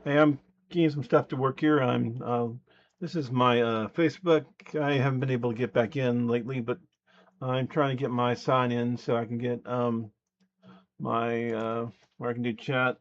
Hey, I'm getting some stuff to work here. This is my Facebook. I haven't been able to get back in lately, but I'm trying to get my sign in so I can get my where I can do chat.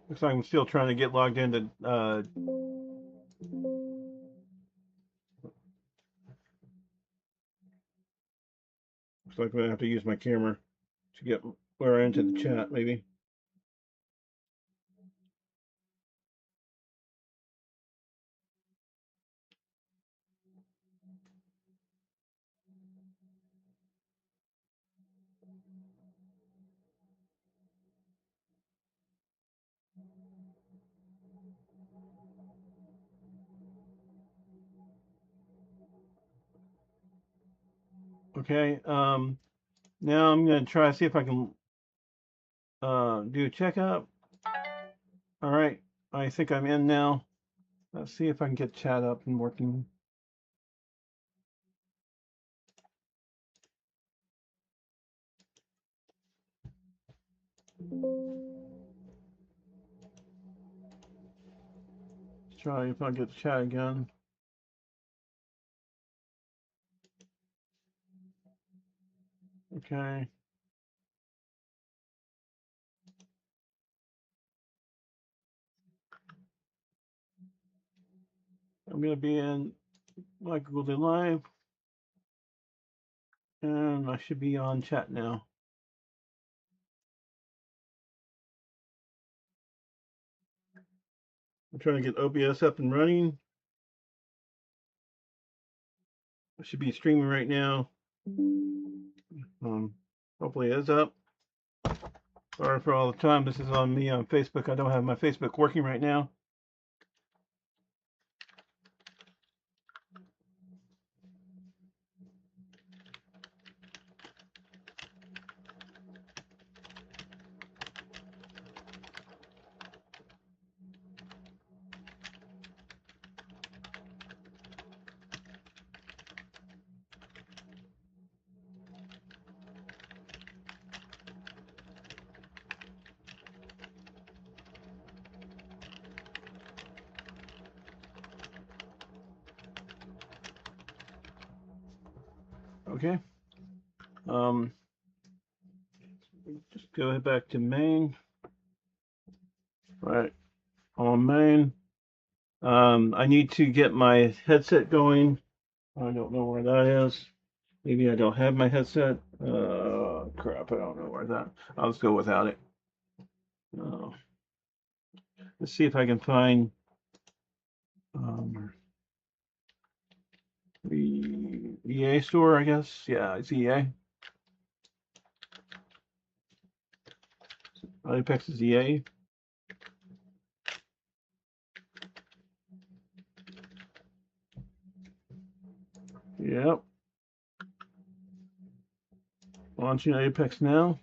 Looks like I'm still trying to get logged into. Looks like I'm gonna have to use my camera to get where into the chat, maybe. Okay. Now I'm gonna try to see if I can do a checkup. All right. I think I'm in now. Let's see if I can get chat up and working. Let's try if I can get the chat again. Okay. I'm going to be in MichaelGuldeLive, and I should be on chat now. I'm trying to get OBS up and running. I should be streaming right now. Hopefully it is up. Sorry for all the time. This is on me on Facebook. I don't have my Facebook working right now. Okay. Just go back to main. Right. On main. I need to get my headset going. I don't know where that is. Maybe I don't have my headset. Crap, I don't know where that. I'll just go without it. Let's see if I can find the EA store, I guess. Yeah, it's EA. Apex is EA. Yep. Launching Apex now.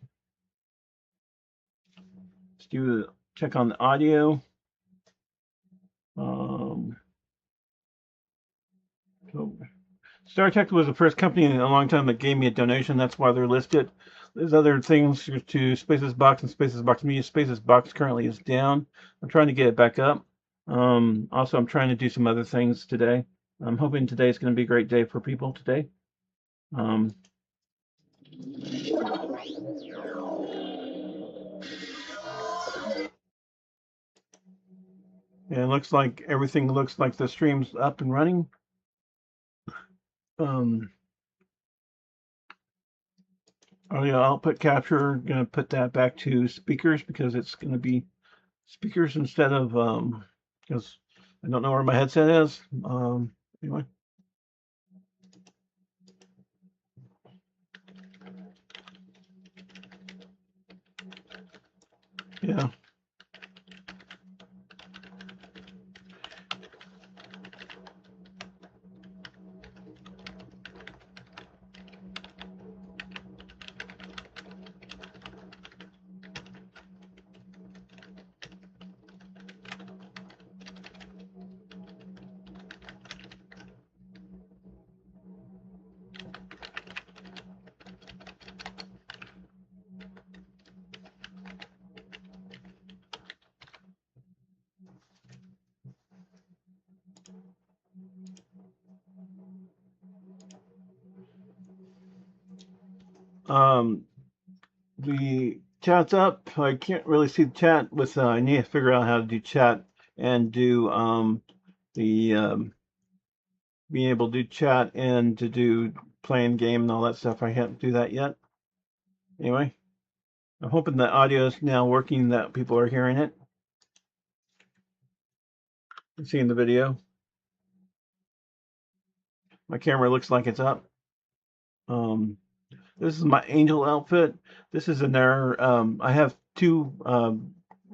Let's do the check on the audio. StarTech was the first company in a long time that gave me a donation. That's why they're listed. There's other things to Spacesbox and Spacesbox Media. Spacesbox currently is down. I'm trying to get it back up. Also, I'm trying to do some other things today. I'm hoping today is going to be a great day for people today. Um, and it looks like everything looks like the stream's up and running. Audio output capture, gonna put that back to speakers because it's gonna be speakers instead of because I don't know where my headset is. Anyway. Yeah. The chat's up. I can't really see the chat with I need to figure out how to do chat and do the being able to do chat and to do playing game and all that stuff. I can't do that yet. Anyway, I'm hoping the audio is now working, that people are hearing it and seeing the video. My camera looks like it's up. This is my angel outfit. This is in there. I have two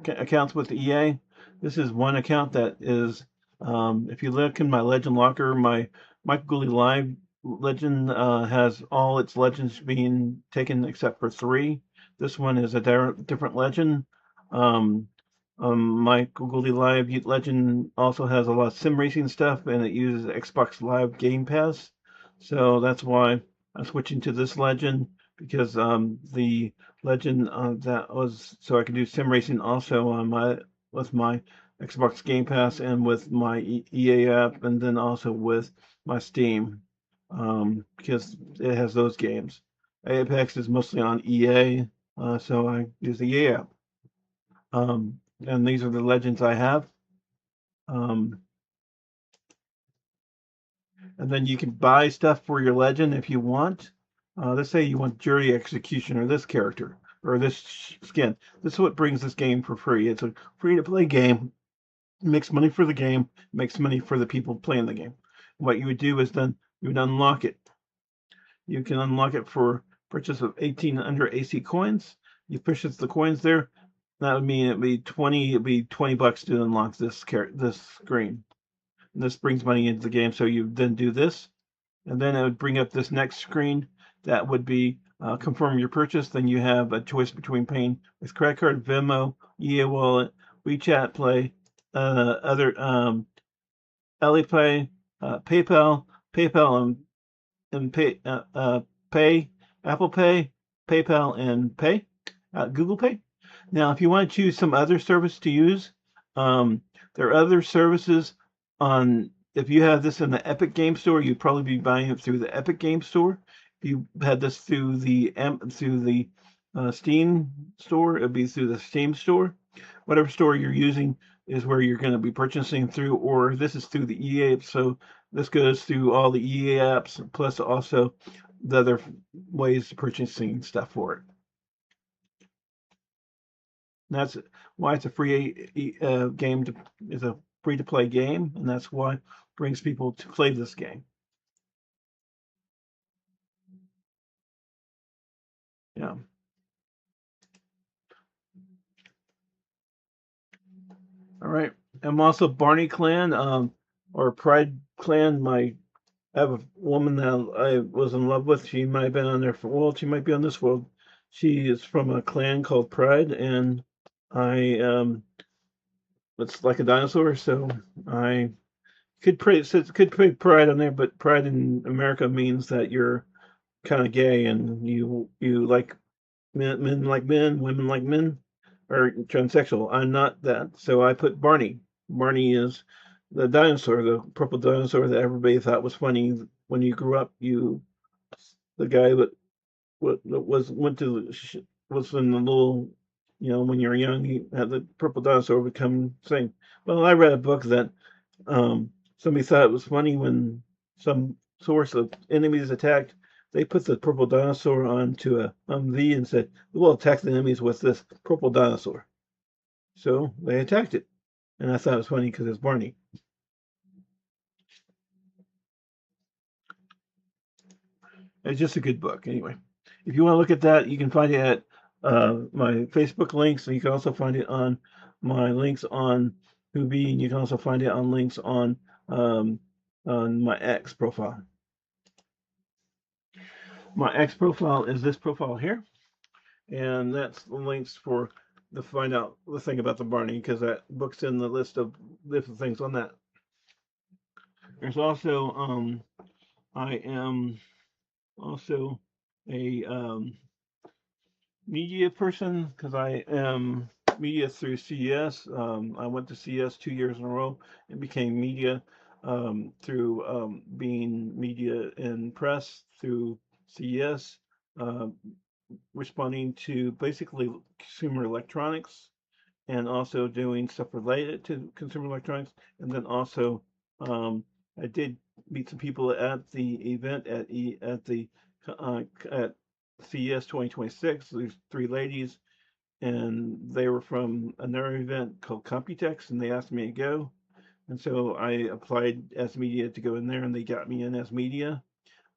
accounts with EA. This is one account that is, if you look in my legend locker, my MichaelGuldeLive legend has all its legends being taken except for 3. This one is a different legend. MichaelGuldeLive legend also has a lot of sim racing stuff, and it uses Xbox Live Game Pass. So that's why I'm switching to this legend, because the legend that was so I can do sim racing also on with my Xbox Game Pass and with my EA app, and then also with my Steam, because it has those games. Apex is mostly on EA, so I use the EA app. And these are the legends I have. And then you can buy stuff for your legend if you want. Let's say you want Jury Executioner, this character, or this skin. This is what brings this game for free. It's a free-to-play game. It makes money for the game. It makes money for the people playing the game. What you would do is then you would unlock it. You can unlock it for purchase of 1,800 AC coins. You purchase the coins there. That would mean it'd be $20 to unlock this screen. And this brings money into the game. So you then do this, and then it would bring up this next screen that would be confirm your purchase. Then you have a choice between paying with credit card, Venmo, EA Wallet, WeChat Play, other Alipay, PayPal, and Pay, Apple Pay, PayPal, and Pay, Google Pay. Now, if you want to choose some other service to use, there are other services on. If you have this in the Epic Game Store, you'd probably be buying it through the Epic Game Store. If you had this through the Steam store, it'd be through the Steam store. Whatever store you're using is where you're going to be purchasing through, or this is through the EA. So this goes through all the EA apps, plus also the other ways of purchasing stuff for it. And that's why it's a free game. It's a free-to-play game, and that's why it brings people to play this game. Yeah. All right. I'm also Barney Clan, or Pride Clan. I have a woman that I was in love with. She might have been on there for, well, she might be on this world. She is from a clan called Pride, and it's like a dinosaur, so I could put Pride on there, but Pride in America means that you're kind of gay and you like men like men, women like men, or transsexual. I'm not that, so I put Barney. Barney is the dinosaur, the purple dinosaur that everybody thought was funny when you grew up. You the guy that went to was in the little, when you're young, he had the purple dinosaur become thing. Well, I read a book that somebody thought it was funny when some source of enemies attacked. They put the purple dinosaur onto a Humvee and said, "We'll attack the enemies with this purple dinosaur." So they attacked it, and I thought it was funny because it's Barney. It's just a good book, anyway. If you want to look at that, you can find it at my Facebook links, and you can also find it on my links on Hoobie, and you can also find it on links um, on my X profile. My X profile is this profile here, and that's the links for to find out the thing about the Barney, because that book's in the list of different things on that. There's also I am also a media person because I am media through CES. I went to CES 2 years in a row and became media through being media in press through CES, responding to basically consumer electronics and also doing stuff related to consumer electronics. And then also I did meet some people at the event at CES 2026. There's 3 ladies, and they were from another event called Compitetion, and they asked me to go. And so I applied as media to go in there, and they got me in as media.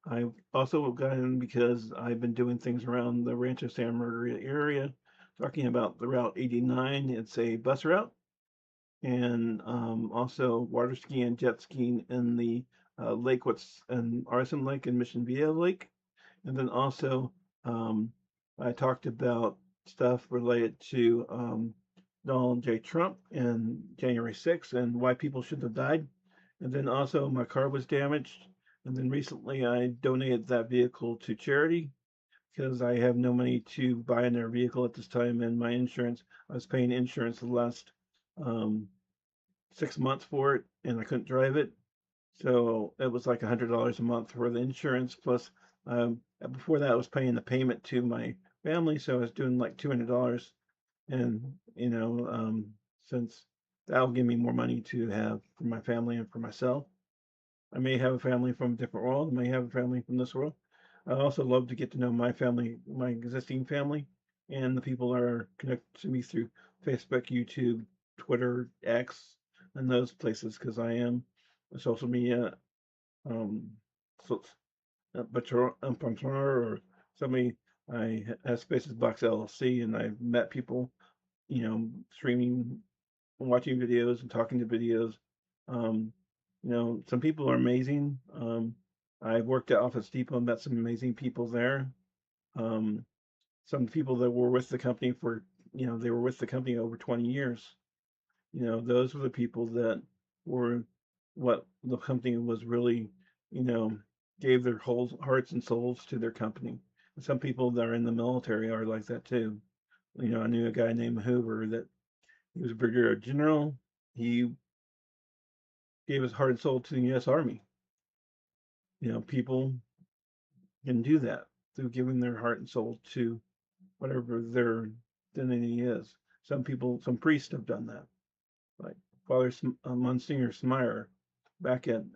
I also got in because I've been doing things around the Rancho Santa Margarita area, talking about the Route 89. It's a bus route, and also water skiing and jet skiing in the lake, what's in Arson Lake and Mission Viejo Lake. And then also I talked about stuff related to Donald J. Trump and January 6th and why people shouldn't have died. And then also my car was damaged. And then recently I donated that vehicle to charity because I have no money to buy another vehicle at this time. And my insurance, I was paying insurance the last 6 months for it, and I couldn't drive it. So it was like $100 a month for the insurance. Plus, before that, I was paying the payment to my family, so I was doing like $200. And since that will give me more money to have for my family and for myself. I may have a family from a different world. I may have a family from this world. I also love to get to know my family, my existing family, and the people that are connected to me through Facebook, YouTube, Twitter, X, and those places because I am a social media so, entrepreneur or somebody. I have Spacesbox LLC, and I've met people, streaming, watching videos, and talking to videos. Um, some people are amazing. I've worked at Office Depot and met some amazing people there. Um, some people that were with the company for, they were with the company over 20 years. Those were the people that were what the company was really, you know, gave their whole hearts and souls to their company. And some people that are in the military are like that too. I knew a guy named Hoover that he was a brigadier general. He gave his heart and soul to the U.S. Army. People can do that through giving their heart and soul to whatever their identity is. Some people, some priests have done that, like Father Monsignor Smyer back in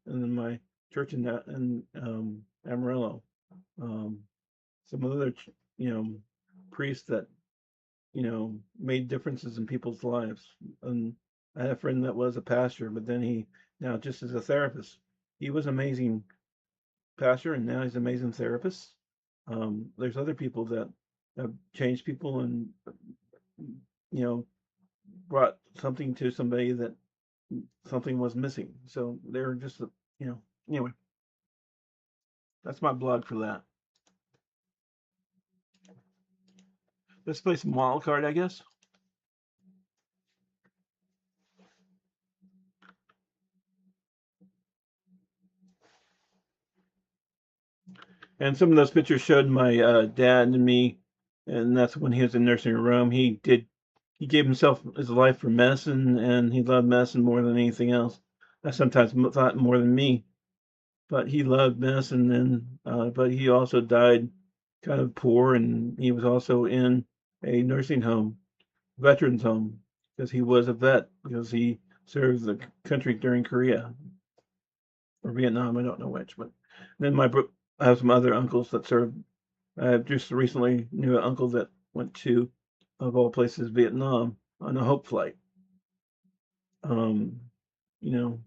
my church in Amarillo. Some other priests that made differences in people's lives. And I had a friend that was a pastor, but then he now just as a therapist, he was amazing pastor, and now he's an amazing therapist. There's other people that have changed people and brought something to somebody that something was missing. So they're just anyway. That's my blog for that. Let's play some wild card, I guess. And some of those pictures showed my dad and me, and that's when he was in nursing home. He gave himself his life for medicine, and he loved medicine more than anything else. I sometimes thought more than me. but he loved this, and then but he also died kind of poor, and he was also in a nursing home, veterans home, because he was a vet, because he served the country during Korea or Vietnam, I don't know which. But then I have some other uncles that served. I just recently knew an uncle that went to, of all places, Vietnam on a Hope flight. You know,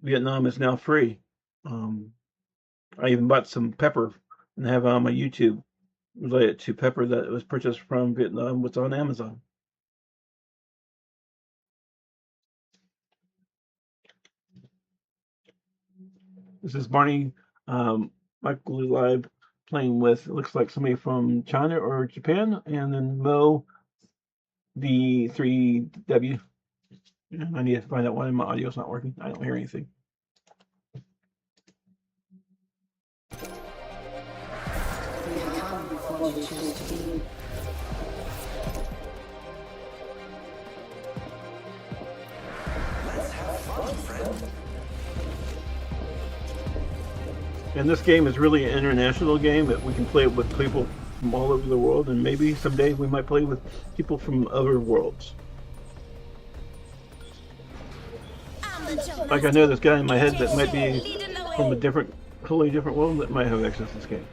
Vietnam is now free. I even bought some pepper and have it on my YouTube related to pepper that was purchased from Vietnam, what's on Amazon. This is Barney, MichaelGuldeLive, playing with, it looks like somebody from China or Japan, and then Mo, the 3W. I need to find out why my audio's not working. I don't hear anything. Let's have fun, friend. And this game is really an international game that we can play with people from all over the world, and maybe someday we might play with people from other worlds. Like I know this guy in my head that might be from a totally different world that might have access to this game.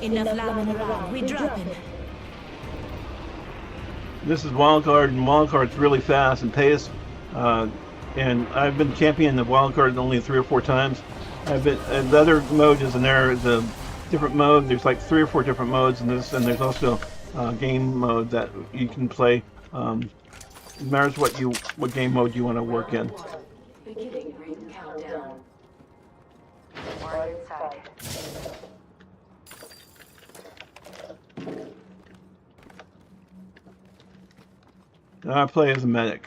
Enough lambing around, we dropping. This is wildcard, and wildcard's really fast and pays. And I've been champion of wildcard only 3 or 4 times. And the other mode is in there. The different mode. There's like 3 or 4 different modes in this, and there's also game mode that you can play. It matters what game mode you want to work in. Beginning ring countdown. We're inside. I play as a medic.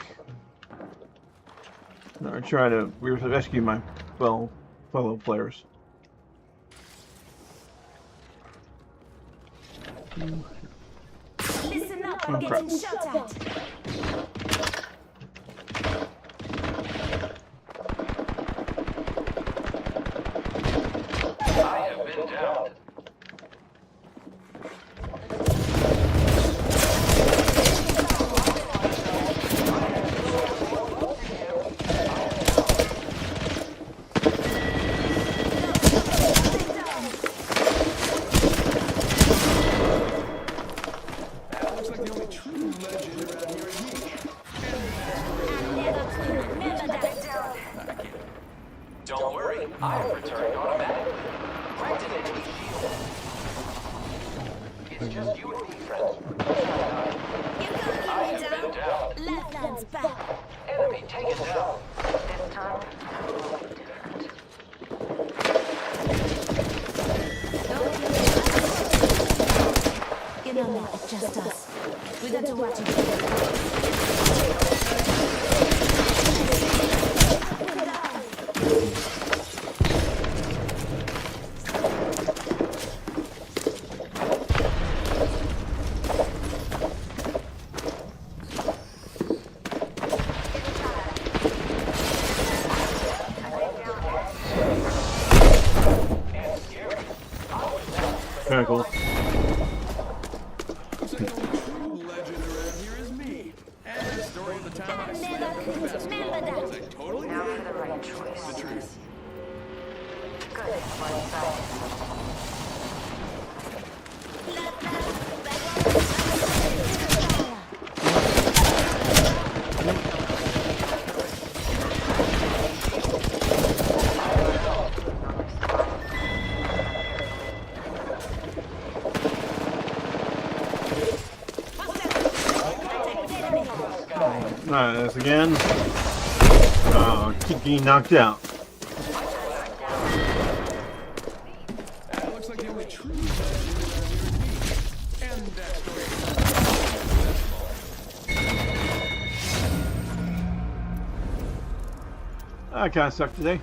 I try to rescue my fellow players. Listen up, I'm getting shot at. I have been downed. Don't worry, I have returned automatically. Granted enemy shield. It's just you and me, friend. I have been down. Left hand's back. Enemy taken down. This time, You know now, it's just us. We got to watch it. Very cool. Legend around here is me. And the story of the time I slammed up the basketball was a totally now for the right choice. the truth. Good. We're inside. That's again. Keep getting knocked out. That looks like the only true legend around here is me. And that story I kind of sucked today.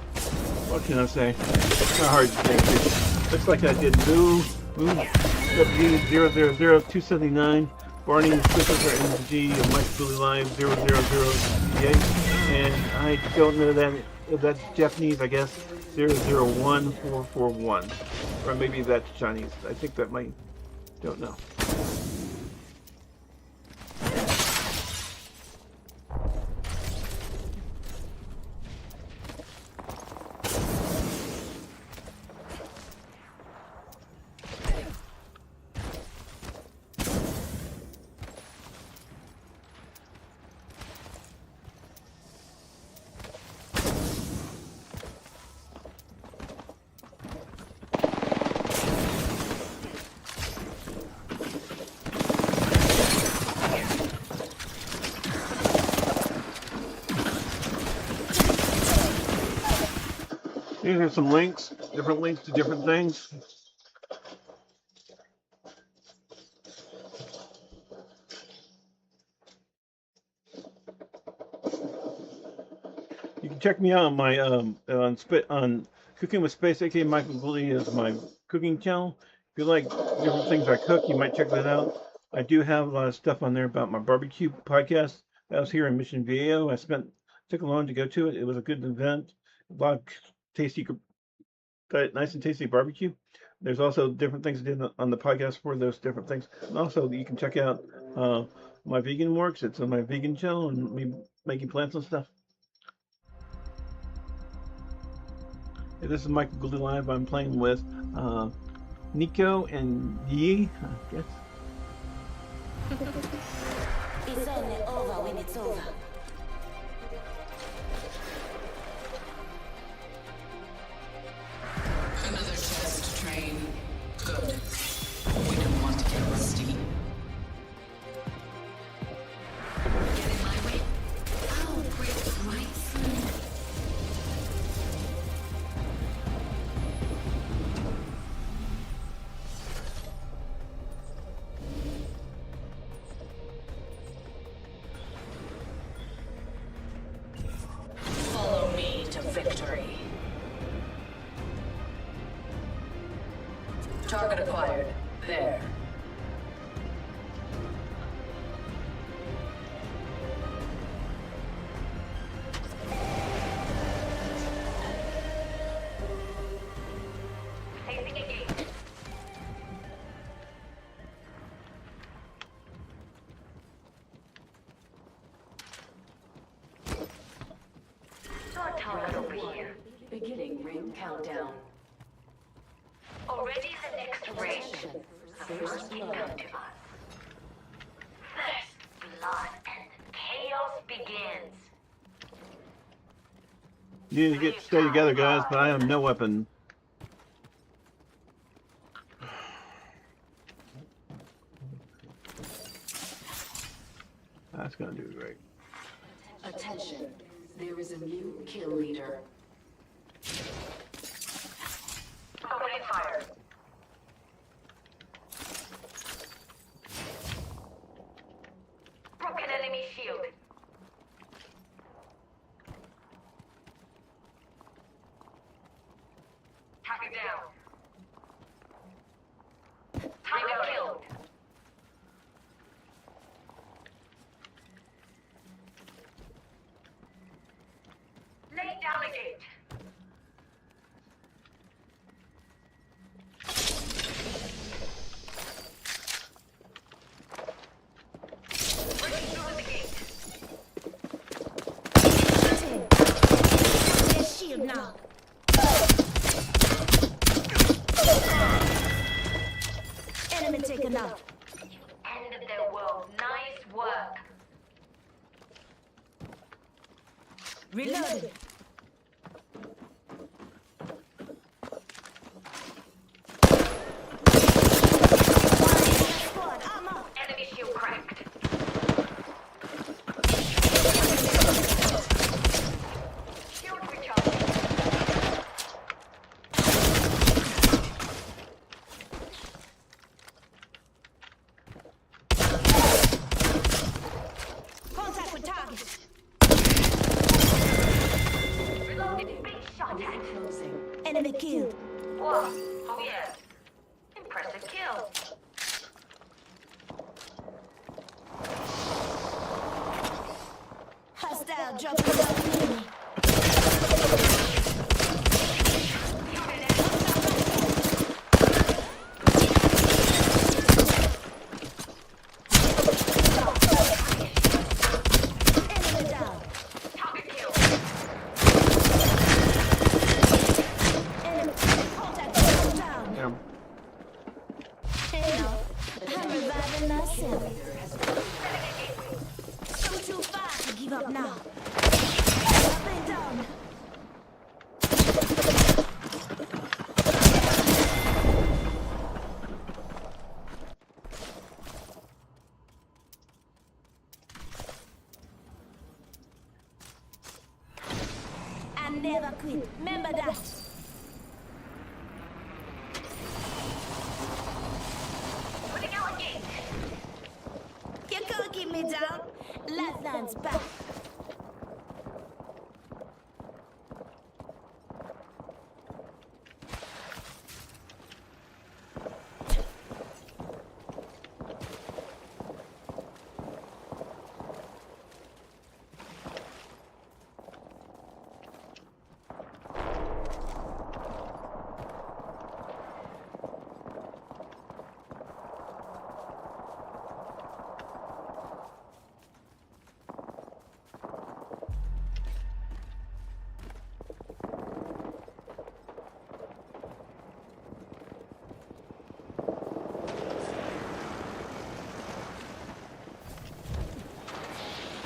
What can I say? Kind of hard to think. Looks like I did move W000279 Barney and Christopher MG of MichaelGuldeLive 00038, and I don't know that if that's Japanese. I guess 001441, or maybe that's Chinese. I think that might. Don't know. These are some links, different links to different things. You can check me out on my on Cooking with Space, aka Michael Gulde, is my cooking channel. If you like different things I cook, you might check that out. I do have a lot of stuff on there about my barbecue podcast. That was here in Mission Viejo. Took a long to go to it. It was a good event. A lot of tasty, nice and tasty barbecue. There's also different things I did on the podcast for those different things. And also, you can check out my Vegan Works. It's on my vegan channel and me making plants and stuff. Hey, this is MichaelGuldeLive. I'm playing with Nico and Yi, I guess. It's only over when it's over. Another chance to train. Good. We don't want to get rusty. Get in my way. I'll break right through. Follow me to victory. Target acquired. There. Facing a gate. Sword tower over here. Beginning ring countdown. Already the next race. First kingdom to us. First blood and chaos begins. You need to stay together, guys, but I have no weapon. That's gonna do great. Attention. There is a new kill leader. Opening fire. Broken enemy shield. Target down. Target killed. Lay down a gate. Breaking through the gate. Their shield now. Enemy taken out. End of their world. Nice work. Reloaded. Squad armor. Enemy shield cracked. Shield recharging. Contact with target. Reloading. Big shot at. Closing. Enemy killed. Whoa. Oh yeah. Impressive kill. Hostile dropping down near me. Enemy down. Target kill. Enemy. Contact down. Yeah. Hey now, I'm reviving myself. I'm too far to give up now. I've been down. I never quit. Remember that. Putting out a gate. You can't keep me down. Lifelines back.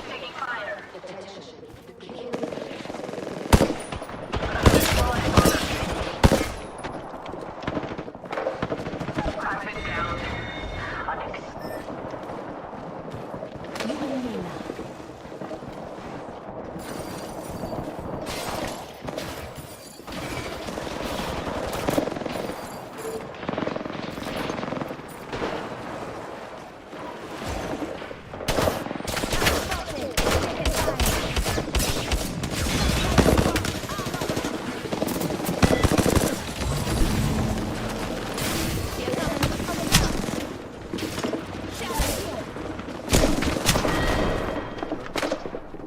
Taking fire. Private down. You and me now.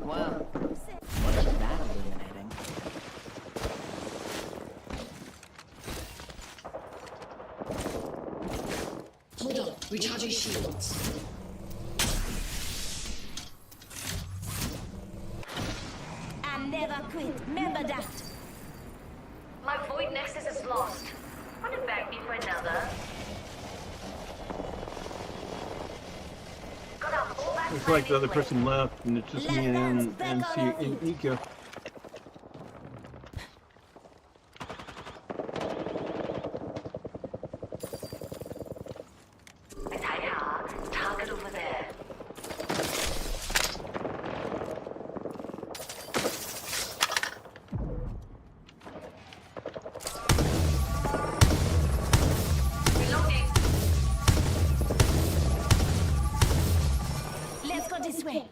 Well, wasn't that illuminating? Hold on, recharging shields. I never quit. Remember that. My void nexus is lost. Want to beg me for another? Got a whole back Looks like the other person left, and it's just me and Ika. Target over there. Reloading. Let's go this way.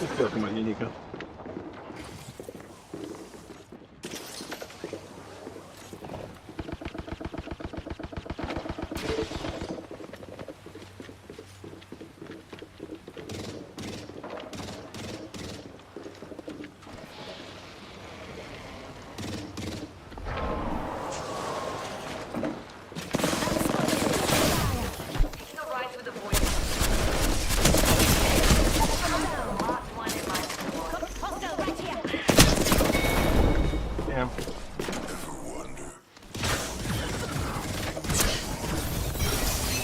Let's go, come on, Nika. Taking a ride with the void. Last one in my squad. Hostile right here. Yeah.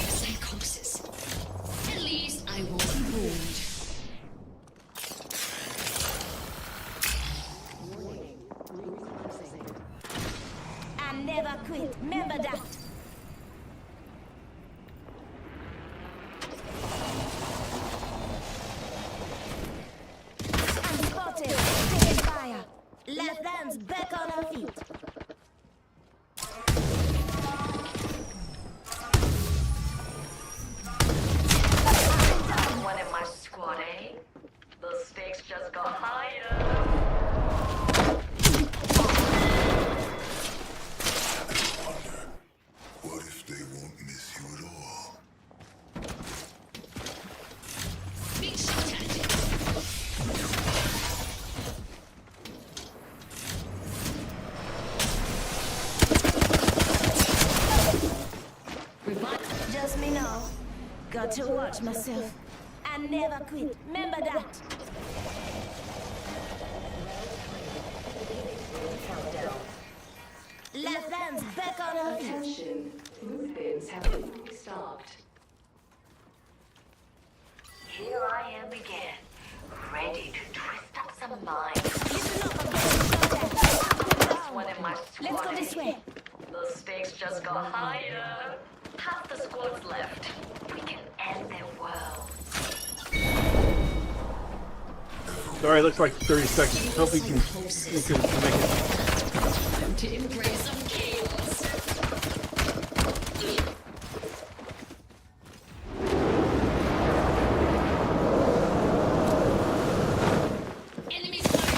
Psychosis. At least I won't be bored. I never quit. Remember that. I'm spotted. Taking fire. Left hands back on our feet. Last one in my squad, eh? The stakes just got higher. What if they won't miss you at all? to watch myself. I never quit. Remember that. Left hand's back on her feet. Attention. Food bins have been restocked. Here I am again, ready to twist up some minds. Listen up, I'm getting shot One at. in my Let's go squad. this way. The stakes just got higher. Half the squad's left. We can end their world. Sorry, it looks like 30 seconds. Hope we can make it. Time to embrace some chaos. Enemy spotted.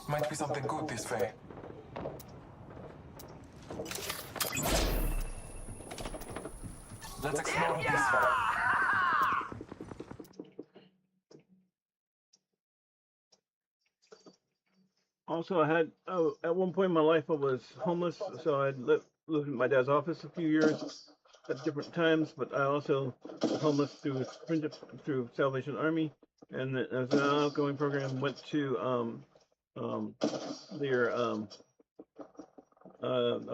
Might be something good this way. Let's explore this way. Also, I had at one point in my life I was homeless, so I lived in my dad's office a few years at different times. But I also was homeless through Salvation Army, and as an outgoing program, went to I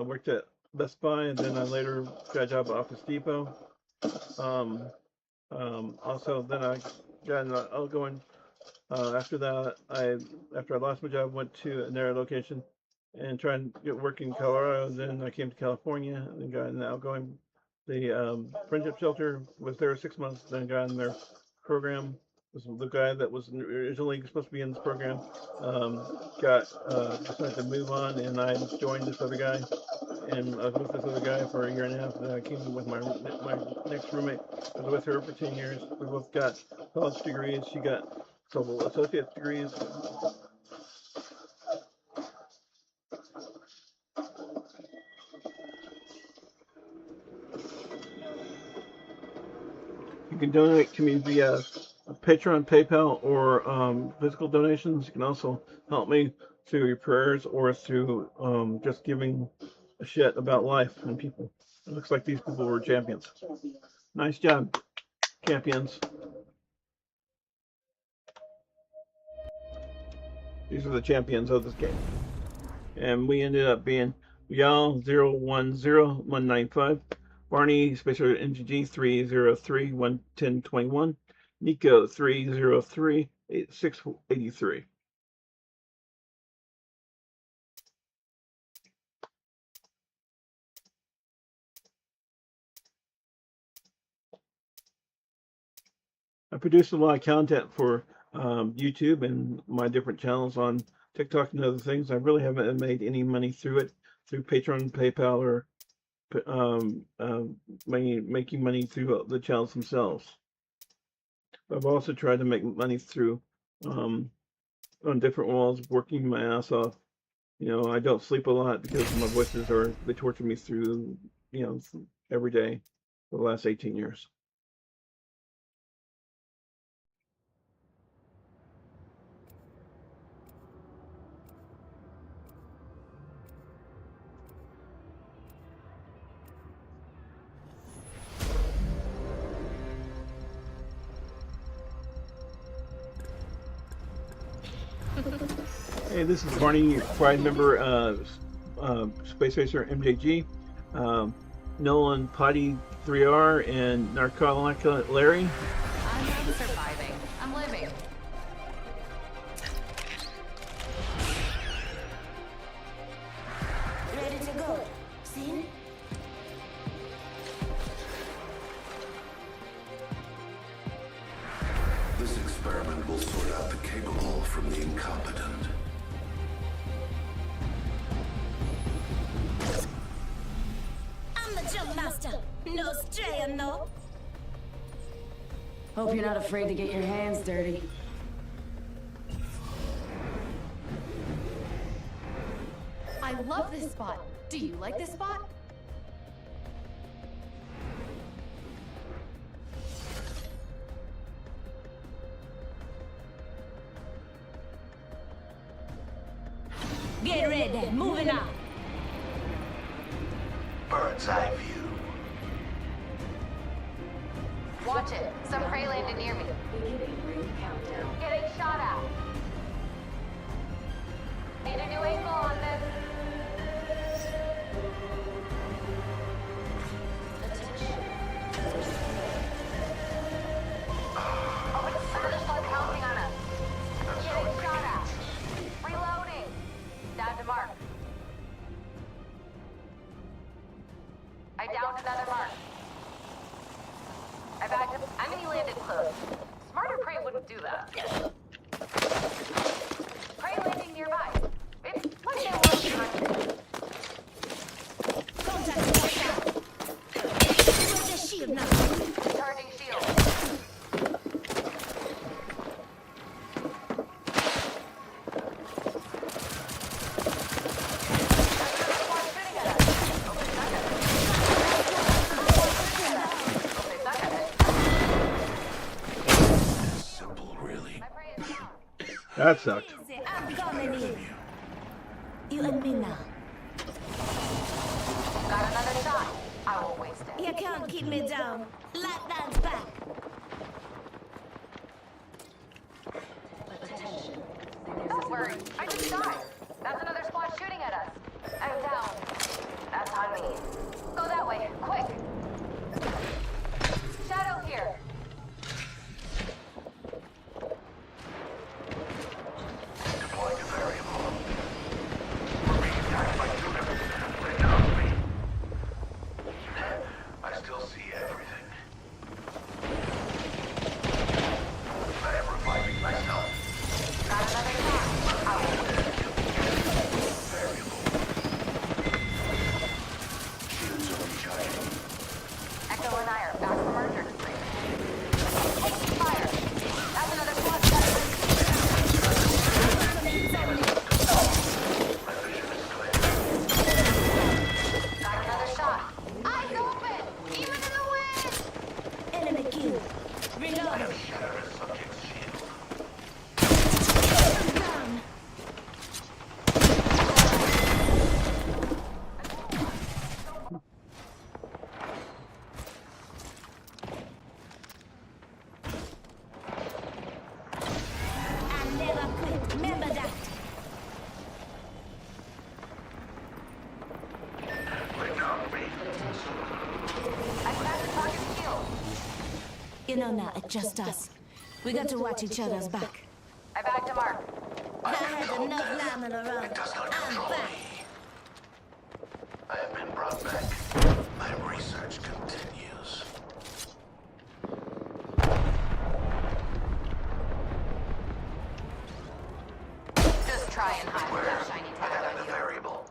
worked at Best Buy, and then I later got a job at Office Depot. Also, then I got an outgoing. After that, after I lost my job, went to another location and tried to get work in Colorado. Then I came to California and got an outgoing. The friendship shelter, was there 6 months. Then got in their program. Was the guy that was originally supposed to be in this program decided to move on, and I joined this other guy. And I was with this other guy for a year and a half. Then I came with my next roommate. I was with her for 10 years. We both got college degrees. She got several associate degrees. You can donate to me via Patreon, PayPal, or physical donations. You can also help me through your prayers or through just giving a shit about life and people. It looks like these people were champions. Nice job, champions. These are the champions of this game. And we ended up being Yal 010195, Barney Spacer NGG 303 11021, Nico 303 8683. I produce a lot of content for YouTube and my different channels on TikTok and other things. I really haven't made any money through it, through Patreon, PayPal, or making money through the channels themselves. But I've also tried to make money through on different walls, working my ass off. You know, I don't sleep a lot because my voices they torture me through, every day for the last 18 years. Hey, this is Barney, pride member, Space Racer MJG, Nolan Potty 3R, and Narcotica Larry. I'm not surviving. I'm living. faster. No straying, no. Hope you're not afraid to get your hands dirty. I love this spot. Do you like this spot? Get ready. Moving out. Bird's eye view. Watch it. Some prey landed near me. Getting shot at. Need a new angle on this. Oh, it's another one counting on us. Getting shot at. Reloading. Down to mark. I downed another mark. I backed up. I mean, he landed close. Smarter prey wouldn't do that. Prey landing nearby. It's what they want to Contact watch out. Where's the shield now? charging shield. Simple, really. My prey is down. That sucked. I'm coming in. You and me now. Got another shot. I won't waste it. You can't keep me down. Lap dance back. Don't worry. I just died. That's another squad shooting at us. I'm down. That's on me. Go that way. Quick. Shadow here. Deploying a variable. We're being attacked by two members of the play now. I still see everything. I am reviving myself. Got another shot. I will Variable. Shields are recharging. Echo and I are back from our journey. Taking fire. That's another squad shot. My vision is clear. Got another shot. Eyes open. Even in the wind. Enemy kill. Reload. Shatter a subject's shield. Down. I never quit. Remember that. Wait now, wait. I snapped the target's shield. You know now, it's just us. We got to watch each other's back. I backed to mark. I had enough lambing around. It does not I'm control back. me. I have been brought back. My research continues. Just try and hide with that shiny I tag have on a you. variable.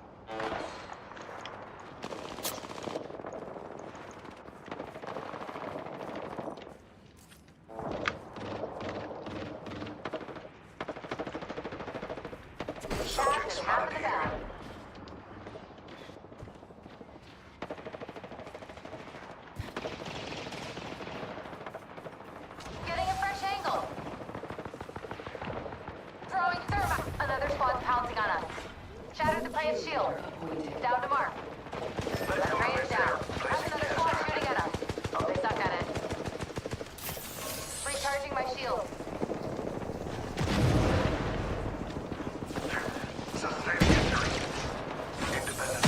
Subject spotted here. Getting a fresh angle. Throwing thermite. Another squad's pouncing on us. Shattered the player's shield. Down to mark. That prey is down. That's another squad shooting at us. Oh, they suck at it. Recharging my shield. Sustained injury. Independent.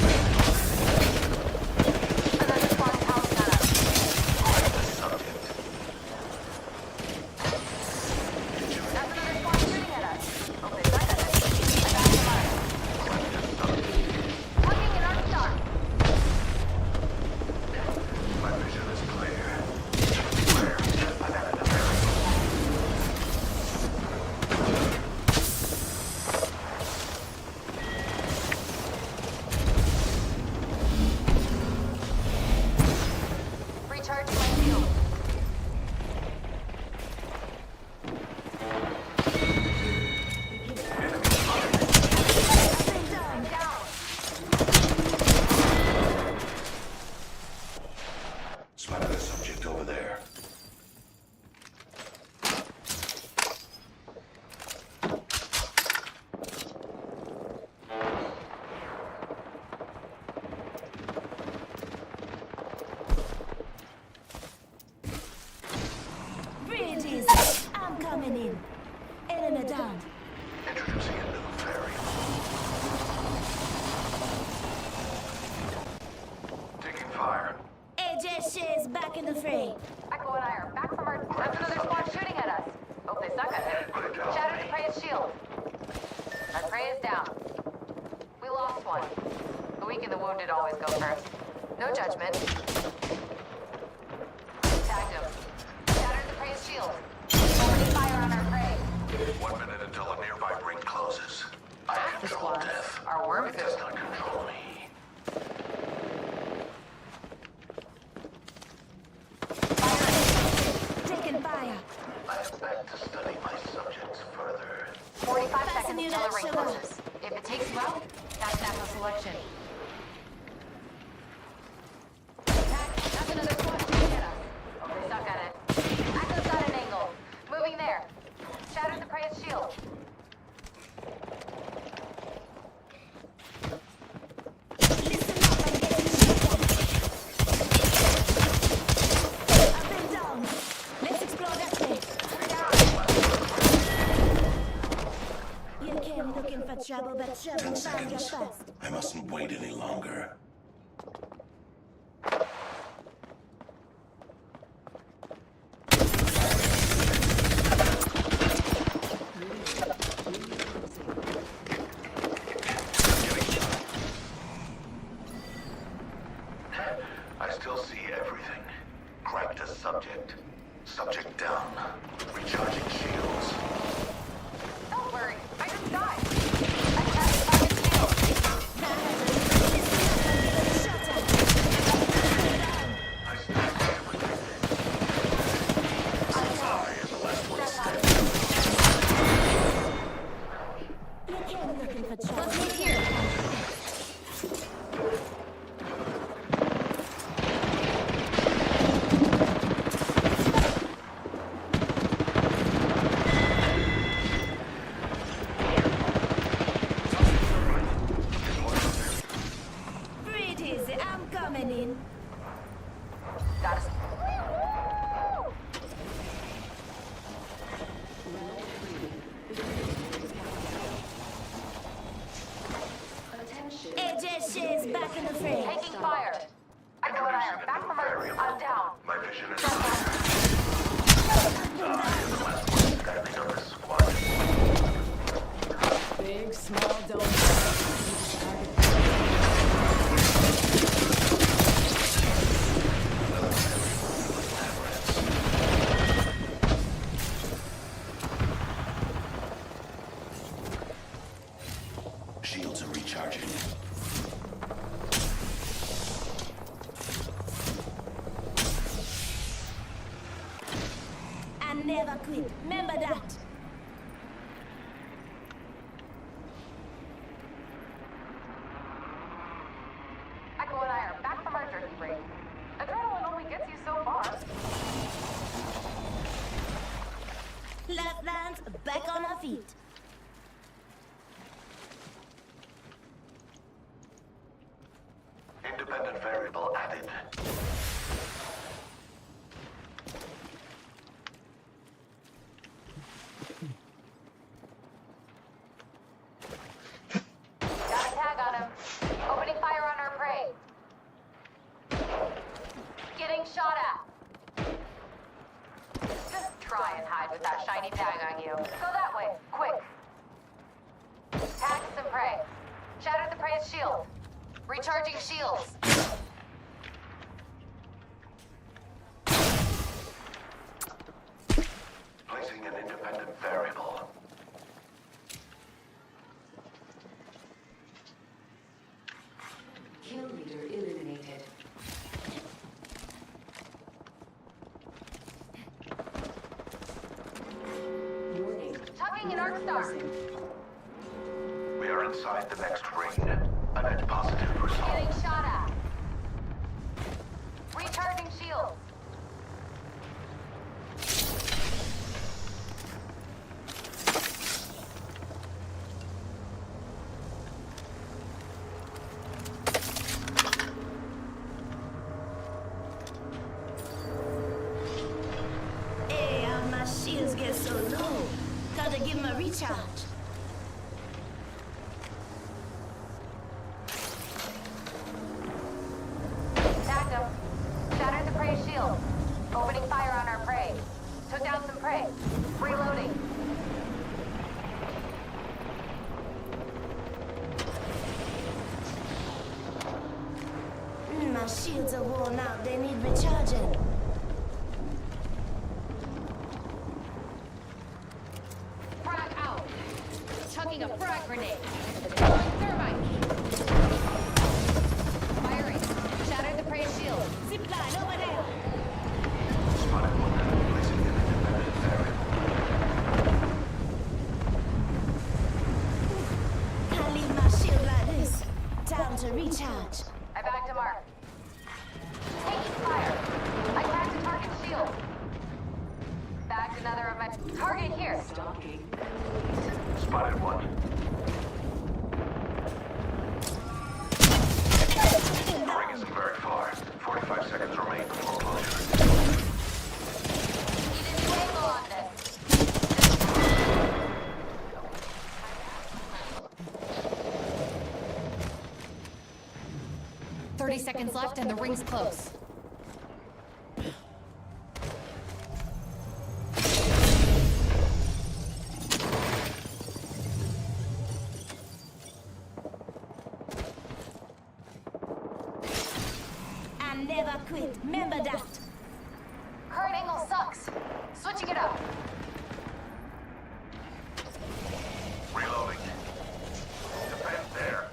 Another squad's pouncing on us. The subject. That's another squad shooting at us. Oh, they suck at it. I got the mark. Looking at our star. back in the fray. Echo and I are back from our... That's another squad shooting at us. Hope they suck at it. Shattered the prey's shield. Our prey is down. We lost one. The weak and the wounded always go first. No judgment. Tagged him. Shattered the prey's shield. Opening fire on our prey. 1 minute until a nearby ring closes. I Half the control squad death. are worm It does not control me. Taking fire. I am back to study my subjects further. 45 Fasten seconds you until that the ring sugar. closes. If it takes you out, that's natural selection. That's another squad shooting at us. Oh, they suck at it. Echo's got an angle. Moving there. Shattered the prey's shield. Listen up and get in shape. I've been down. Let's explore that place. You came looking for trouble, but trouble found you first. I mustn't wait any longer. I still see everything. Cracked a subject. Subject down. Recharging shields. Don't worry. I just died. I cracked the fucking shield. That has a shot at. I still see everything. Supply is the last one standing. You came looking for trouble. What's in here? Breathe easy, I'm coming in. Got us. AJ Shea's back in the fray. Taking fire. Echo and I are back from our... I'm down. My vision is clear. I am the last one standing on this squad. Big, small, don't. Shields are recharging. And never quit. Remember that. Echo and I are back from our jerky break. Adrenaline only gets you so far. Left lands back on our feet. Independent variable added. Got a tag on him. Opening fire on our prey. Getting shot at. Just try and hide with that shiny tag on you. Go that way, quick. Tag some prey. Shattered the prey's shield. Recharging shields. Placing an independent variable. Kill leader eliminated. Warning. Tugging an arc star. We are inside the next ring. A net positive result. Getting shot at. Recharging shields. Hey, how my shields get so low. Gotta give him a recharge. Tagged him. Shattered the prey's shield. My shields are worn out. They need recharging. Frag out. Chucking a frag grenade. Thermite. Firing. Shattered the prey shield. Zipline over there. Spotted one. Placing an independent variable. Can't leave my shield like this. Time to recharge. I back to mark. Taking fire. I cracked a target shield. Bagged another of my... Target here. Spotted one. The ring isn't very far. 45 seconds remain before closure. Need a new angle on this. 30 seconds left and the ring's close. I never quit. Remember that. Current angle sucks. Switching it up. Reloading. Defend there.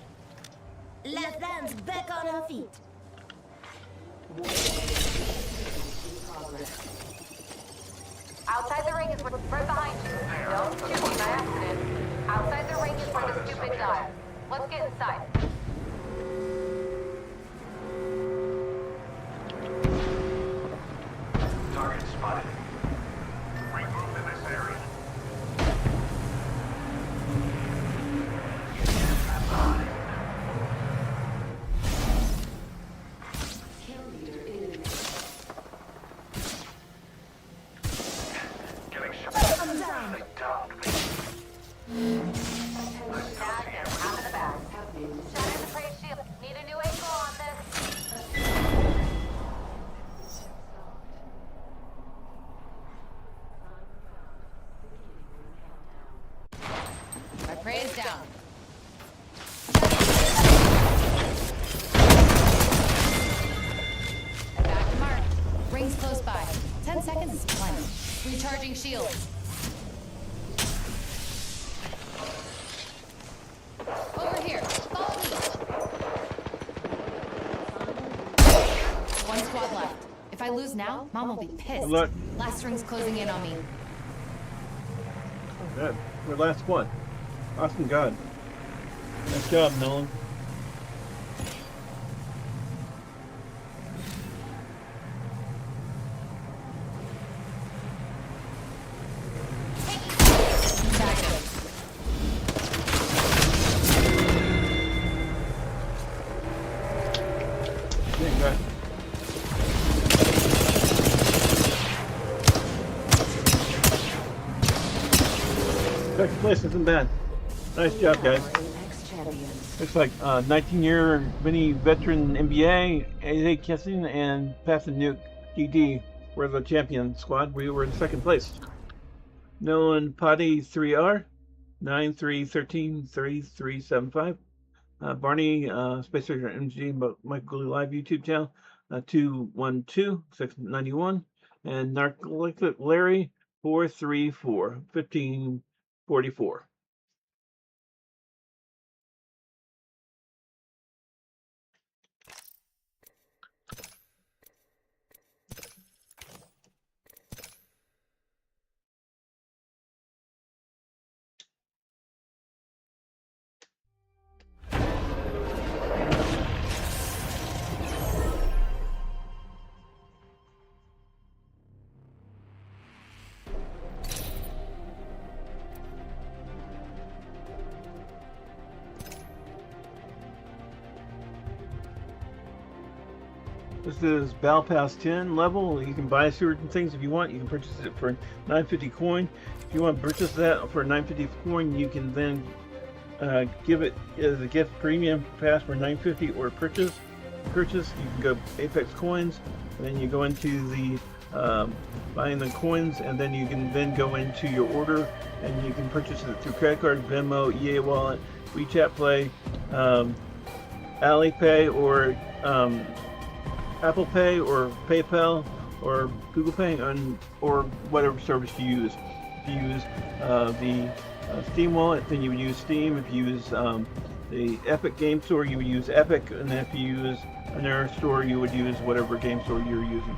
Left hand's back on her feet. Outside the ring is right behind you. Don't shoot me by accident. Outside the ring is where the stupid dive. Let's get inside. Target spotted. Regroup in this area. Getting shot. I'm down. They downed me. Out of the back. Shattered the prey shield. Need a new angle on this. My prey is down. And back to mark. Ring's close by. 10 seconds is plenty. Recharging shields. Over here. Follow me. One squad left. If I lose now, Mom will be pissed. Look. Last ring's closing in on me. Good. We're last one. Awesome God. Nice job, Nolan. Yeah, guys. Second place isn't bad. Nice job, guys. Looks like 19-year mini veteran NBA, AJ Kissing, and Passion Nuke DD were the champion squad. We were in second place. Nolan Potty 3R, 93133375. Barney Spacesbox MG MichaelGuldeLive YouTube channel 212691, and Narcoleptic Larry 4341544. This is Battle Pass 10 level. You can buy certain things if you want. You can purchase it for 950 coin. If you want to purchase that for 950 coin, you can then give it as a gift premium pass for 950 or purchase. You can go Apex coins, and then you go into the buying the coins, and then you can then go into your order, and you can purchase it through credit card, Venmo, EA Wallet, WeChat Play, Alipay, or Apple Pay or PayPal or Google Pay, or whatever service you use. If you use the Steam wallet, then you would use Steam. If you use the Epic Game Store, you would use Epic, and if you use another store, you would use whatever game store you're using.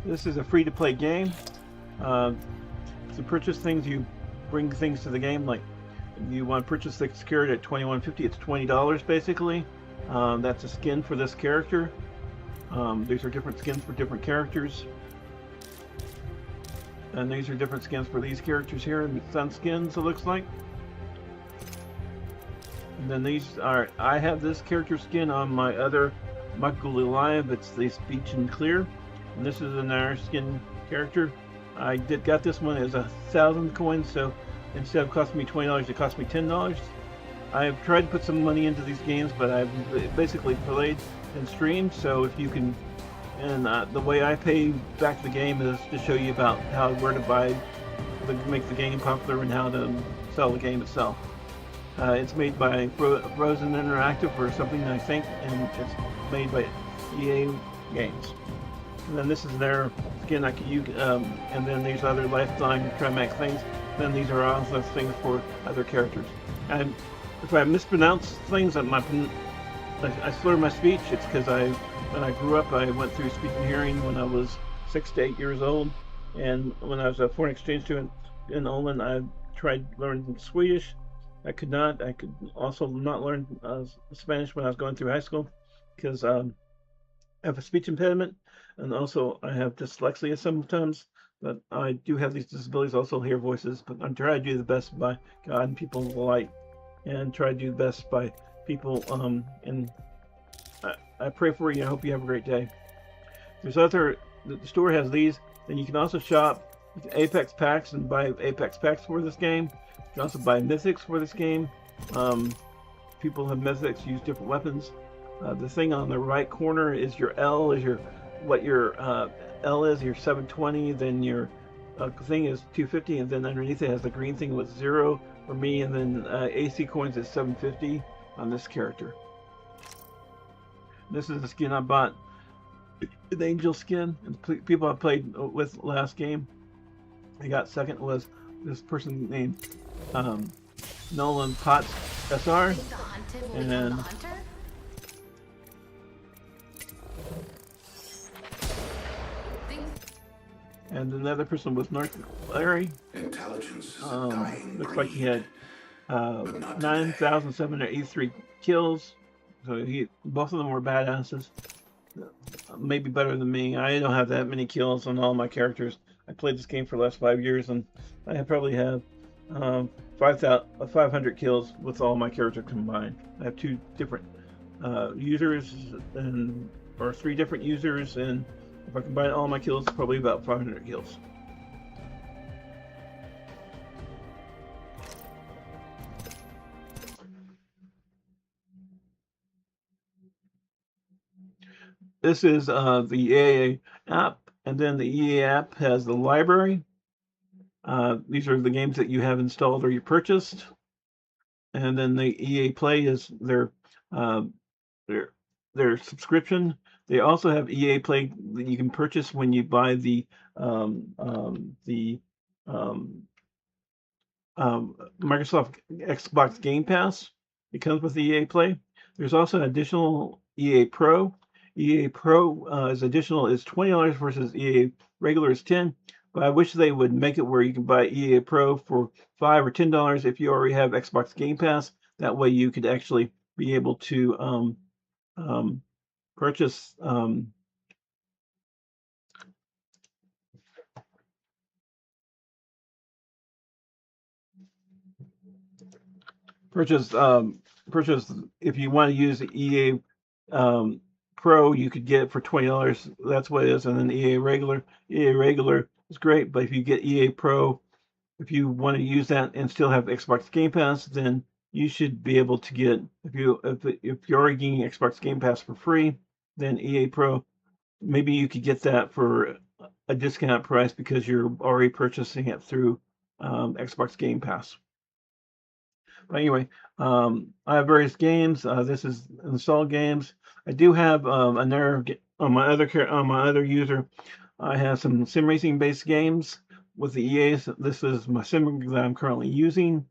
This is a free-to-play game. To purchase things, you bring things to the game. Like, you want to purchase the security at $21.50. It's $20 basically. That's a skin for this character. These are different skins for different characters. And these are different skins for these characters here, and sun skins, it looks like. And then these are, I have this character skin on my other MichaelGuldeLive. It's the Speech and Clear. And this is another skin character. I got this one as 1,000 coins, so instead of costing me $20, it cost me $10. I've tried to put some money into these games, but I've basically played and streamed, so if you can, and the way I pay back the game is to show you about where to buy, make the game popular, and how to sell the game itself. It's made by Frozen Interactive or something, I think, and it's made by EA Games. And then this is their skin, and then these other lifetime Trimax things. Then these are also things for other characters. And if I mispronounce things, I slur my speech. It's because when I grew up, I went through speech and hearing when I was 6 to 8 years old, and when I was a foreign exchange student in Olin, I tried learning Swedish. I could not. I could also not learn Spanish when I was going through high school because I have a speech impediment, and also I have dyslexia sometimes. But I do have these disabilities, also hear voices. But I'm trying to do the best by God and people light, and try to do the best by people. And I pray for you. I hope you have a great day. The store has these. Then you can also shop with Apex packs and buy Apex packs for this game. You can also buy mythics for this game. People have mythics, use different weapons. The thing on the right corner is your L, what your L is, your 720, then your thing is 250, and then underneath it has the green thing with 0 for me, and then AC coins is 750 on this character. This is the skin I bought, the Angel skin. And people I played with last game, I got second was this person named Nolan Potts SR, and another person was North Larry. Intelligence is Looks like he had 9,783 kills. So both of them were badasses. Maybe better than me. I don't have that many kills on all my characters. I played this game for the last 5 years, and I probably have 500 kills with all my characters combined. I have 2 different users, or 3 different users, and if I combine all my kills, probably about 500 kills. This is the EA app, and then the EA app has the library. These are the games that you have installed or you purchased, and then the EA Play is their subscription. They also have EA Play that you can purchase when you buy the Microsoft Xbox Game Pass. It comes with EA Play. There's also an additional EA Pro. EA Pro is additional is $20 versus EA regular is $10. But I wish they would make it where you can buy EA Pro for $5 or $10 if you already have Xbox Game Pass. That way you could actually be able to purchase purchase if you want to use EA Pro, you could get it for $20. That's what it is. And then EA regular is great, but if you get EA Pro, if you want to use that and still have Xbox Game Pass, then you should be able to get, if you're already getting Xbox Game Pass for free, then EA Pro, maybe you could get that for a discount price because you're already purchasing it through Xbox Game Pass. But anyway, I have various games. This is installed games. I do have another on my other user. I have some sim racing based games with the EAs. This is my sim that I'm currently using.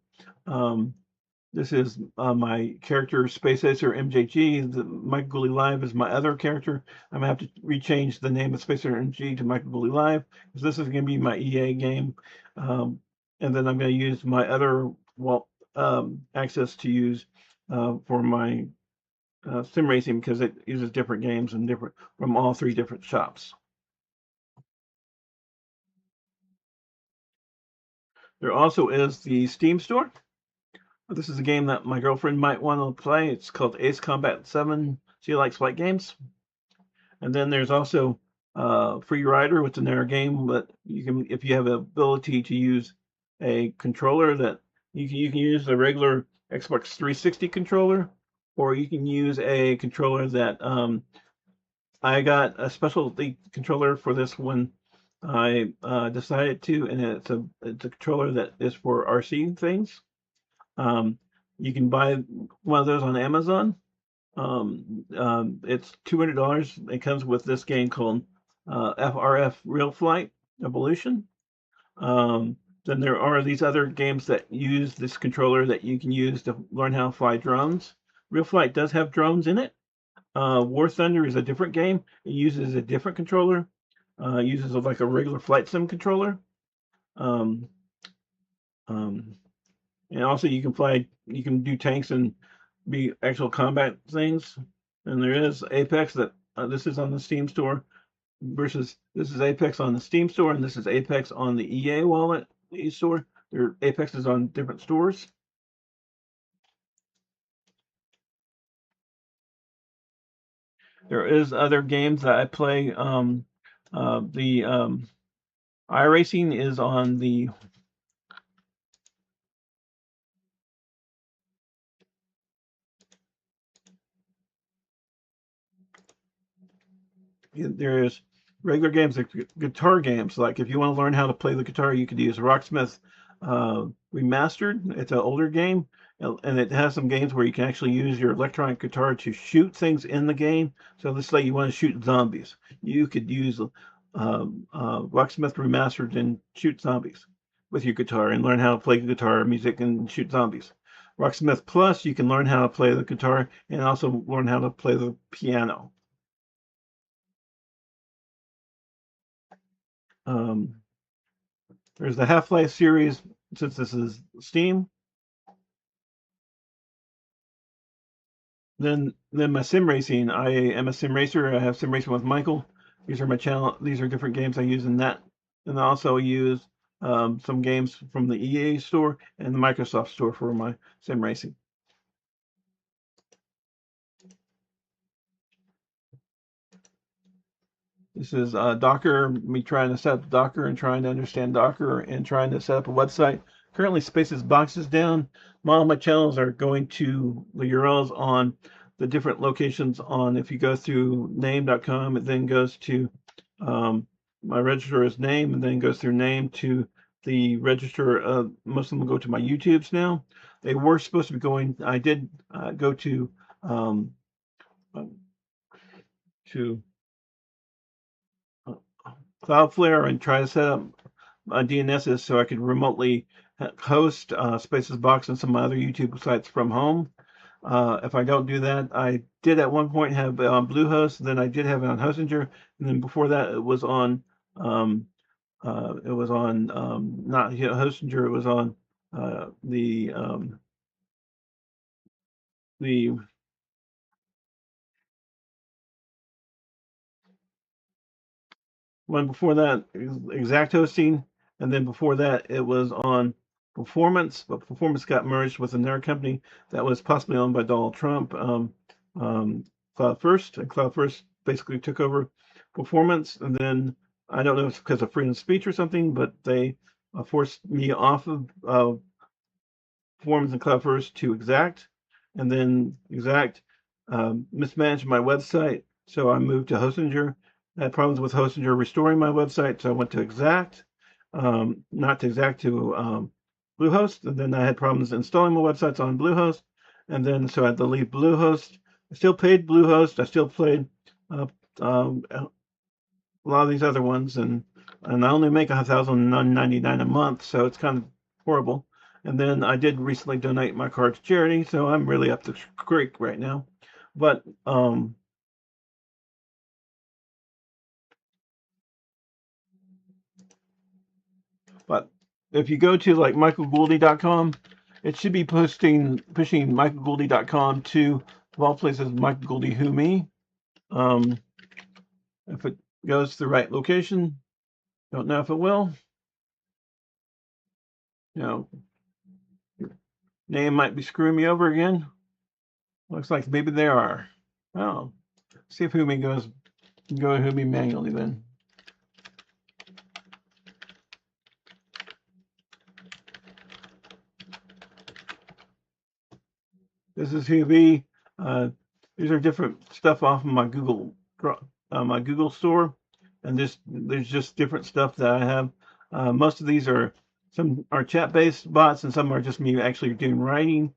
This is my character Space Racer MJG. MichaelGuldeLive is my other character. I'm gonna have to rechange the name of Space Racer MJG to MichaelGuldeLive because this is gonna be my EA game. And then I'm gonna use my other access to use for my sim racing because it uses different games and different from all three different shops. There also is the Steam store. This is a game that my girlfriend might want to play. It's called Ace Combat 7. She likes flight games. And then there's also Free Rider, which is another game, but you can, if you have the ability to use a controller that you can use a regular Xbox 360 controller, or you can use a controller that I got a specialty controller for this one. I decided to, and it's a controller that is for RC things. You can buy one of those on Amazon. It's $200. It comes with this game called FRF Real Flight Evolution. Then there are these other games that use this controller that you can use to learn how to fly drones. Real Flight does have drones in it. War Thunder is a different game. It uses a different controller. It uses like a regular flight sim controller. And also you can do tanks and be actual combat things. And there is Apex that this is on the Steam store versus this is Apex on the Steam store and this is Apex on the EA wallet store. Apex is on different stores. There is other games that I play. The iRacing is on the there's regular games, like guitar games. Like if you want to learn how to play the guitar, you could use Rocksmith Remastered. It's an older game, and it has some games where you can actually use your electronic guitar to shoot things in the game. So let's say you want to shoot zombies, you could use Rocksmith Remastered and shoot zombies with your guitar and learn how to play guitar music and shoot zombies. Rocksmith Plus, you can learn how to play the guitar and also learn how to play the piano. There's the Half-Life series, since this is Steam. Then my sim racing. I am a sim racer. I have Sim Racing with Michael. These are my channel. These are different games I use in that, and I also use some games from the EA store and the Microsoft store for my sim racing. This is Docker, me trying to set up Docker and trying to understand Docker and trying to set up a website. Currently, Spacesbox is down. All my channels are going to the URLs on the different locations on, if you go through name.com, it then goes to my register as name, and then goes through name to the register. Most of them go to my YouTubes now. They were supposed to be going, I did go to Cloudflare and try to set up DNSs so I could remotely host Spacesbox and some other YouTube sites from home. If I don't do that, I did at one point have it on Bluehost, then I did have it on Hostinger, and then before that it was on not Hostinger, it was on the one before that, Exact Hosting, and then before that it was on Performance, but Performance got merged with another company that was possibly owned by Donald Trump, CloudFirst, and CloudFirst basically took over Performance, and then I don't know if it's because of freedom of speech or something, but they forced me off of Performance and CloudFirst to Exact, and then Exact mismanaged my website, so I moved to Hostinger. I had problems with Hostinger restoring my website, so I went to Exact, not to Exact, to Bluehost, and then I had problems installing my websites on Bluehost, and then so I had to leave Bluehost. I still paid Bluehost. I still played a lot of these other ones, and I only make $1,999 a month, so it's kind of horrible. And then I did recently donate my car to charity, so I'm really up the creek right now. But if you go to like MichaelGulde.com, it should be pushing MichaelGulde.com to, of all places, Michael Gulde Who Me. If it goes to the right location, don't know if it will. You know, name might be screwing me over again. Looks like maybe they are. Oh, see if Who Me goes. Go Who Me manually then. This is Who Me. These are different stuff off of my Google store, and there's just different stuff that I have. Most of these are chat-based bots, and some are just me actually doing writing.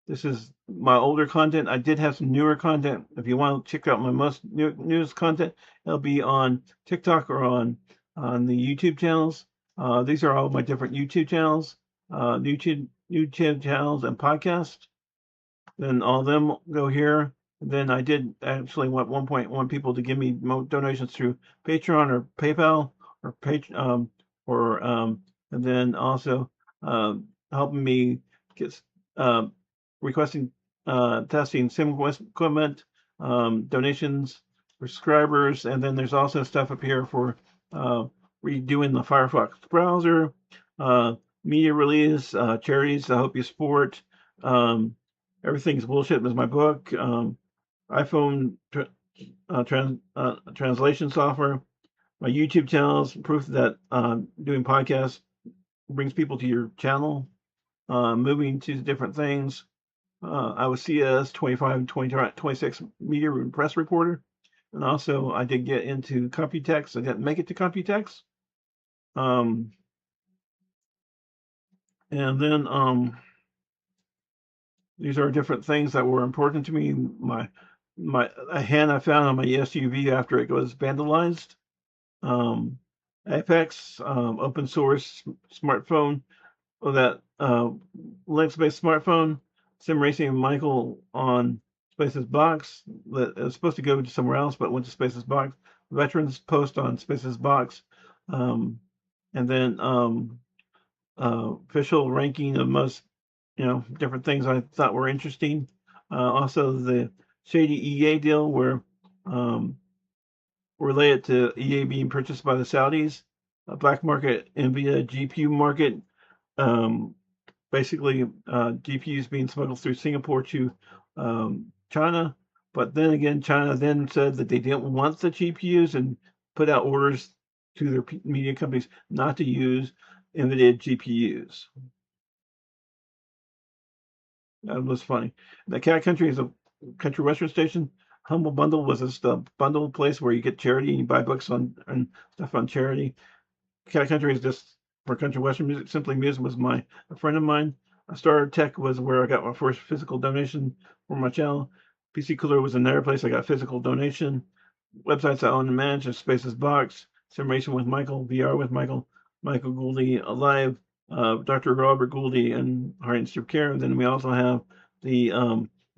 This is my older content. I did have some newer content. If you want to check out my newest content, it'll be on TikTok or on the YouTube channels. These are all my different YouTube channels, YouTube channels and podcasts. Then all of them go here. Then I did actually at one point want people to give me donations through Patreon or PayPal or and then also helping me get requesting testing sim equipment, donations for subscribers, and then there's also stuff up here for redoing the Firefox browser, media release, charities I hope you support. Everything's Bullshit is my book. iPhone translation software. My YouTube channels, proof that doing podcasts brings people to your channel. Moving to different things. I was CS 25, 26 media and press reporter. And also I did get into Compitex. I didn't make it to Compitex. And then these are different things that were important to me. A hand I found on my SUV after it was vandalized. Apex, open source smartphone, that Linux-based smartphone, simracingwithmichael on Spacesbox. That was supposed to go to somewhere else, but went to Spacesbox. Veterans post on Spacesbox, and then official ranking of most, different things I thought were interesting. Also, the shady EA deal where related to EA being purchased by the Saudis, a black market NVIDIA GPU market. Basically, GPUs being smuggled through Singapore to China. But then again, China then said that they didn't want the GPUs and put out orders to their media companies not to use NVIDIA GPUs. That was funny. The Cat Country is a country western station. Humble Bundle was just a bundle place where you get charity and you buy books and stuff on charity. Cat Country is just for country western music. Simply Music was a friend of mine. Star Tech was where I got my first physical donation for my channel. PC Cooler was another place I got physical donation. Websites I own and manage are Spacesbox, Simracing with Michael, VR with Michael, MichaelGuldeLive, Dr. Robert Gulde, and Heart and Care. And then we also have the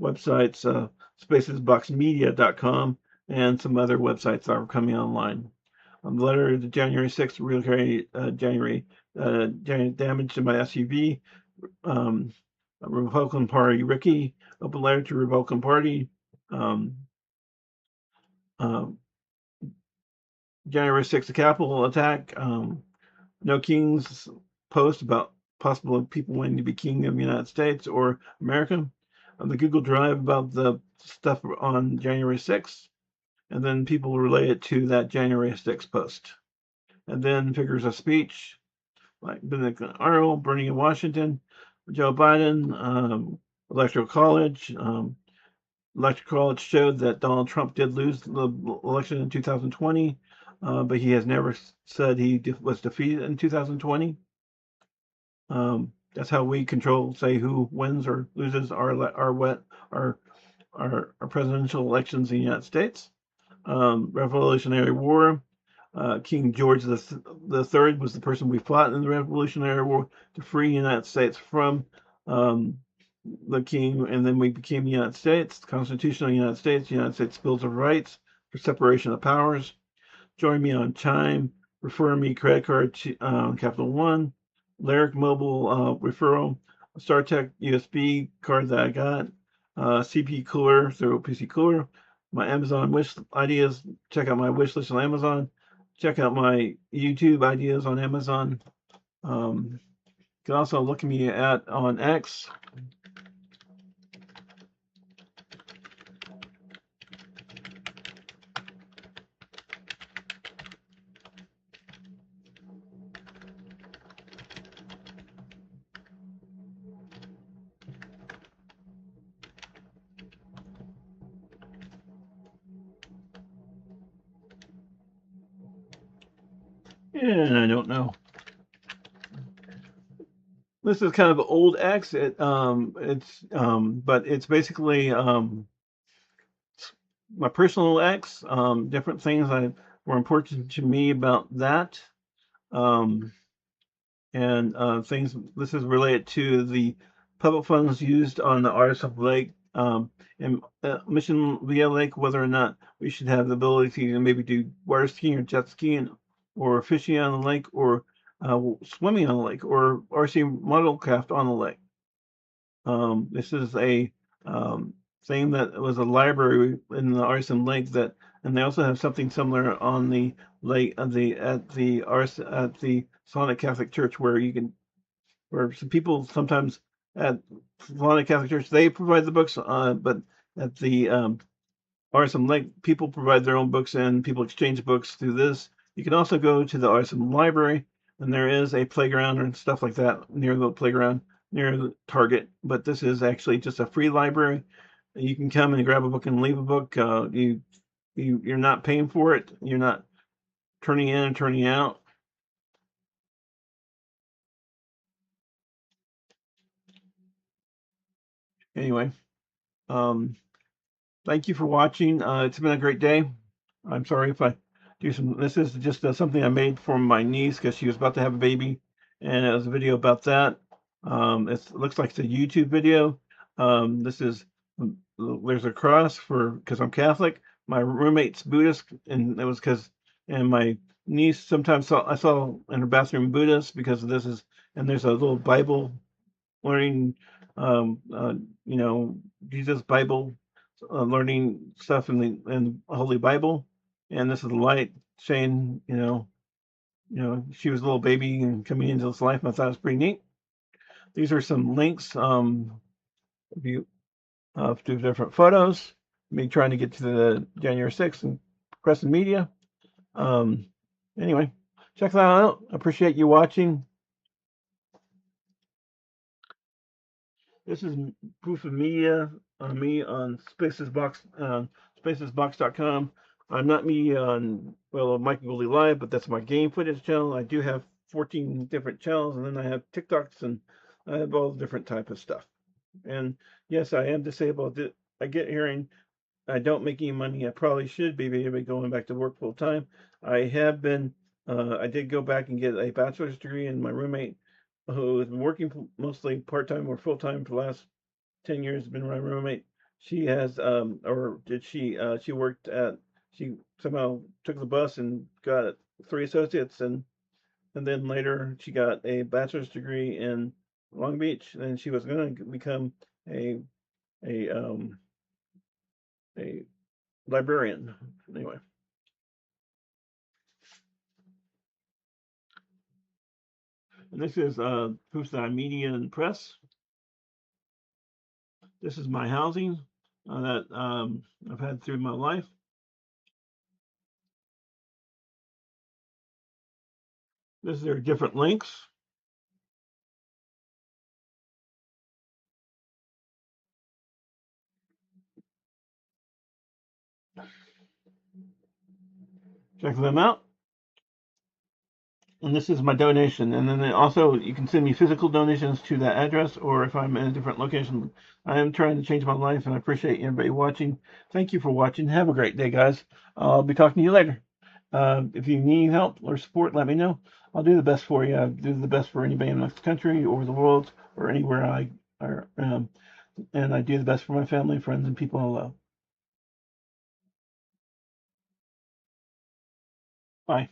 websites spacesboxmedia.com and some other websites that are coming online. The letter to January 6th, real January damage to my SUV. Republican Party Ricky, open letter to Republican Party. January 6th, the Capitol attack. No Kings post about possible people wanting to be king of the United States or America. The Google Drive about the stuff on January 6th. And then people relate it to that January 6th post. And then figures of speech, like Benedict Arnold, burning in Washington, Joe Biden, Electoral College. Electoral College showed that Donald Trump did lose the election in 2020, but he has never said he was defeated in 2020. That's how we control, say, who wins or loses our presidential elections in the United States. Revolutionary War. King George the Third was the person we fought in the Revolutionary War to free the United States from the king, and then we became the United States, the Constitution of the United States Bills of Rights for separation of powers. Join me on Chime, refer me credit card, Capital One, Lyric Mobile referral, StarTech USB card that I got, CP Cooler through PC Cooler, my Amazon wish ideas. Check out my wish list on Amazon. Check out my YouTube ideas on Amazon. You can also look at me on X. And I don't know. This is kind of an old X. But it's basically my personal X. Different things that were important to me about that. Things. This is related to the public funds used on the RSF Lake and Mission via Lake. Whether or not we should have the ability to maybe do water skiing or jet skiing, or fishing on the lake, or swimming on the lake, or RC model craft on the lake. This is a thing that was a library in the Arson Lake and they also have something similar on the lake at the Sonic Catholic Church where some people sometimes at Sonic Catholic Church they provide the books, but at the Arson Lake people provide their own books and people exchange books through this. You can also go to the Arson Library, and there is a playground and stuff like that near the playground, near the Target. But this is actually just a free library. You can come and grab a book and leave a book. You're not paying for it. You're not turning in and turning out. Anyway, thank you for watching. It's been a great day. I'm sorry if I do some. This is just something I made for my niece because she was about to have a baby, and it was a video about that. It looks like it's a YouTube video. There's a cross because I'm Catholic. My roommate's Buddhist, and it was and my niece sometimes I saw in her bathroom Buddhist because of this and there's a little Bible learning, Jesus Bible learning stuff in the Holy Bible, and this is the light saying, she was a little baby and coming into this life. I thought it was pretty neat. These are some links to different photos. Me trying to get to the January 6th and Crescent Media. Anyway, check that out. I appreciate you watching. This is proof of media on me on Spacesbox, Spacesbox.com. I'm not me on MichaelGuldeLive, but that's my game footage channel. I do have 14 different channels, and then I have TikToks, and I have all different type of stuff. And yes, I am disabled. I get hearing. I don't make any money. I probably should be maybe going back to work full time. I have been. I did go back and get a bachelor's degree, and my roommate, who has been working mostly part time or full time for the last 10 years, has been my roommate. She has, she worked at. She somehow took the bus and got 3 associates, and then later she got a bachelor's degree in Long Beach, and she was going to become a librarian. Anyway, and this is Proofs Media and Press. This is my housing that I've had through my life. This is their different links. Check them out. And this is my donation. And then also you can send me physical donations to that address, or if I'm in a different location. I am trying to change my life, and I appreciate everybody watching. Thank you for watching. Have a great day, guys. I'll be talking to you later. If you need help or support, let me know. I'll do the best for you. I'll do the best for anybody in the country or the world or anywhere and I do the best for my family, friends, and people I love. Bye.